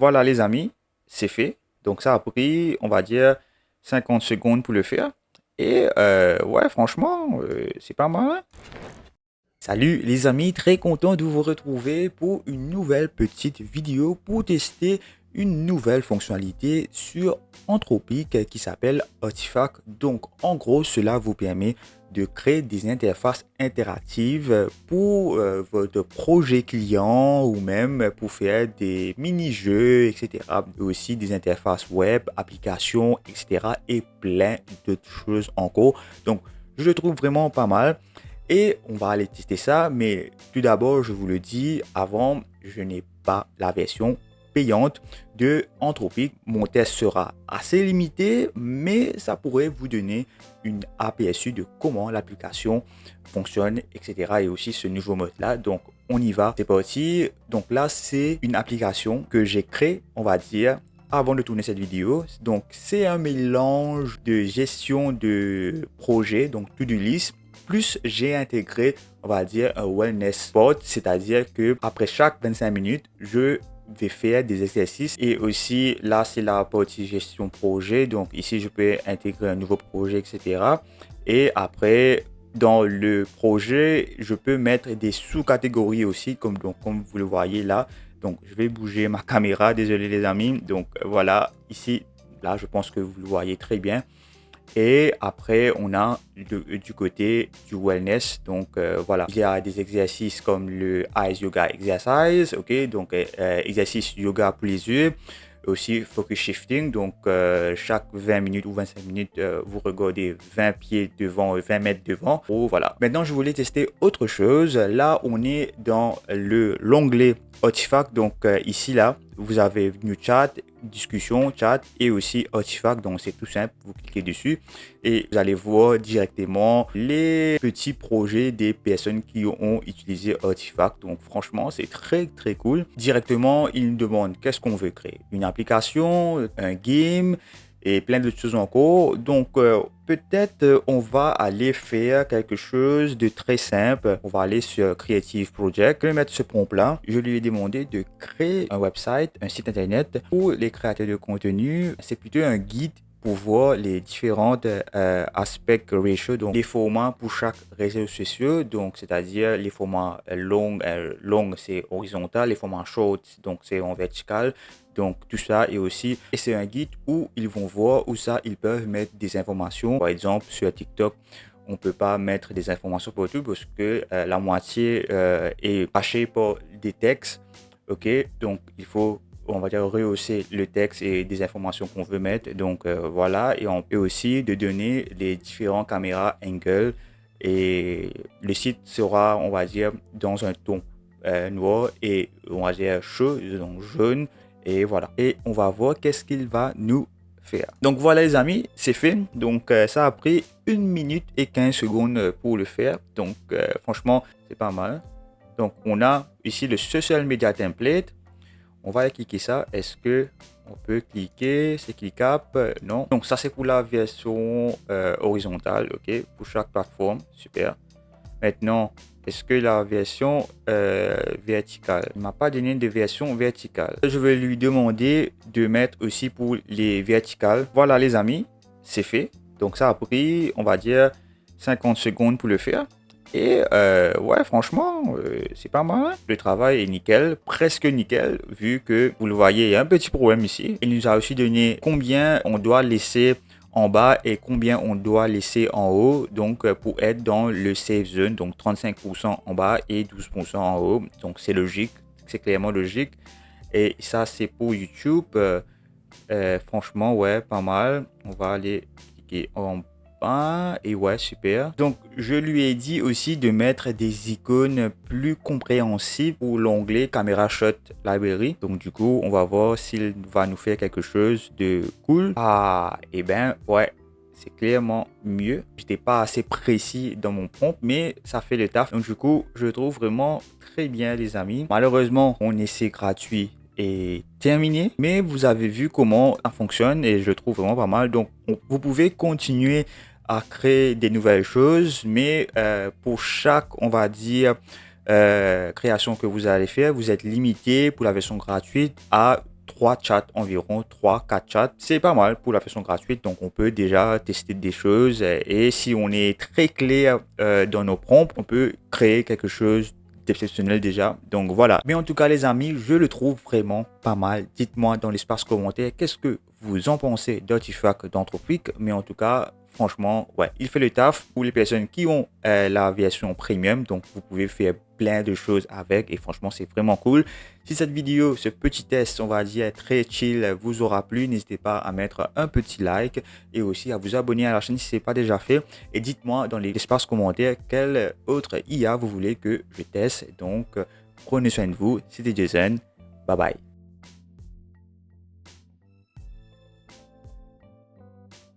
Voilà les amis, c'est fait. Donc ça a pris, on va dire, 50 secondes pour le faire. Et ouais, franchement, c'est pas mal, hein. Salut les amis, très content de vous retrouver pour une nouvelle petite vidéo pour tester une nouvelle fonctionnalité sur Anthropic qui s'appelle Artifact. Donc en gros, cela vous permet de créer des interfaces interactives pour votre projet client ou même pour faire des mini-jeux, etc. Aussi des interfaces web, applications, etc. et plein d'autres choses encore. Donc je le trouve vraiment pas mal. Et on va aller tester ça, mais tout d'abord, je vous le dis, avant, je n'ai pas la version payante de Anthropic. Mon test sera assez limité, mais ça pourrait vous donner une aperçu de comment l'application fonctionne, etc. Et aussi ce nouveau mode-là. Donc, on y va. C'est parti. Donc là, c'est une application que j'ai créée, on va dire, avant de tourner cette vidéo. Donc, c'est un mélange de gestion de projet, donc to-do list, plus j'ai intégré, on va dire, un wellness board, c'est-à-dire que après chaque 25 minutes, je vais faire des exercices. Et aussi là, c'est la partie gestion projet. Donc ici, je peux intégrer un nouveau projet, etc. Et après, dans le projet, je peux mettre des sous-catégories aussi, comme vous le voyez là. Donc je vais bouger ma caméra, désolé les amis. Donc voilà, ici, là, je pense que vous le voyez très bien. Et après, on a du côté du wellness. Donc, voilà, il y a des exercices comme le Eyes Yoga Exercise, ok, donc exercice yoga pour les yeux. Aussi, focus shifting, donc chaque 20 minutes ou 25 minutes, vous regardez 20 pieds devant, 20 mètres devant. Oh, voilà. Maintenant, je voulais tester autre chose. Là, on est dans l'onglet Artifact. Donc, ici, là, vous avez New Chat, discussion, chat et aussi Artifact. Donc, c'est tout simple. Vous cliquez dessus et vous allez voir directement les petits projets des personnes qui ont utilisé Artifact. Donc, franchement, c'est très, très cool. Directement, ils nous demandent qu'est-ce qu'on veut créer. Une application, un game et plein d'autres choses encore. Donc, peut-être on va aller faire quelque chose de très simple. On va aller sur Creative Project. Je vais mettre ce prompt-là. Je lui ai demandé de créer un website, un site internet pour les créateurs de contenu. C'est plutôt un guide pour voir les différentes aspect ratio, donc les formats pour chaque réseau social, donc c'est-à-dire les formats long c'est horizontal, les formats short donc c'est en vertical, donc tout ça et c'est un guide où ils vont voir où ça ils peuvent mettre des informations. Par exemple sur TikTok, on peut pas mettre des informations partout parce que la moitié est cachée par des textes, ok, donc il faut, on va dire, rehausser le texte et des informations qu'on veut mettre. Donc voilà, et on peut aussi de donner les différents caméras angle et le site sera, on va dire, dans un ton noir et on va dire chaud, donc jaune, et voilà. Et on va voir qu'est-ce qu'il va nous faire. Donc voilà les amis, c'est fait. Donc ça a pris 1 minute et 15 secondes pour le faire. Donc franchement, c'est pas mal. Donc on a ici le social media template. On va cliquer ça. Est-ce que on peut cliquer? C'est cliquable? Non. Donc ça c'est pour la version horizontale, ok, pour chaque plateforme. Super. Maintenant, est-ce que la version verticale? Il m'a pas donné de version verticale. Je vais lui demander de mettre aussi pour les verticales. Voilà les amis, c'est fait. Donc ça a pris, on va dire, 50 secondes pour le faire. Et ouais, franchement, c'est pas mal, hein. Le travail est nickel, presque nickel, vu que vous le voyez, il y a un petit problème ici. Il nous a aussi donné combien on doit laisser en bas et combien on doit laisser en haut, donc pour être dans le safe zone, donc 35% en bas et 12% en haut. Donc c'est logique, c'est clairement logique. Et ça c'est pour YouTube. Franchement, ouais, pas mal. On va aller cliquer en bas. Et ouais, super. Donc, je lui ai dit aussi de mettre des icônes plus compréhensibles pour l'onglet Camera Shot Library. Donc, du coup, on va voir s'il va nous faire quelque chose de cool. Ah, et ben, ouais. C'est clairement mieux. J'étais pas assez précis dans mon prompt, mais ça fait le taf. Donc, du coup, je trouve vraiment très bien, les amis. Malheureusement, mon essai gratuit est terminé, mais vous avez vu comment ça fonctionne et je trouve vraiment pas mal. Donc, vous pouvez continuer à créer des nouvelles choses, mais pour chaque, on va dire, création que vous allez faire, vous êtes limité pour la version gratuite à 3 chats environ, 3-4 chats. C'est pas mal pour la version gratuite, donc on peut déjà tester des choses. Et si on est très clair dans nos prompts, on peut créer quelque chose d'exceptionnel déjà. Donc voilà. Mais en tout cas les amis, je le trouve vraiment pas mal. Dites-moi dans l'espace commentaire qu'est-ce que vous en pensez d'Artifact d'Anthropic. Mais en tout cas, franchement, ouais, il fait le taf pour les personnes qui ont la version premium. Donc, vous pouvez faire plein de choses avec et franchement, c'est vraiment cool. Si cette vidéo, ce petit test, on va dire très chill, vous aura plu, n'hésitez pas à mettre un petit like et aussi à vous abonner à la chaîne si ce n'est pas déjà fait. Et dites-moi dans l'espace commentaire quel autre IA vous voulez que je teste. Donc, prenez soin de vous. C'était Jason. Bye bye.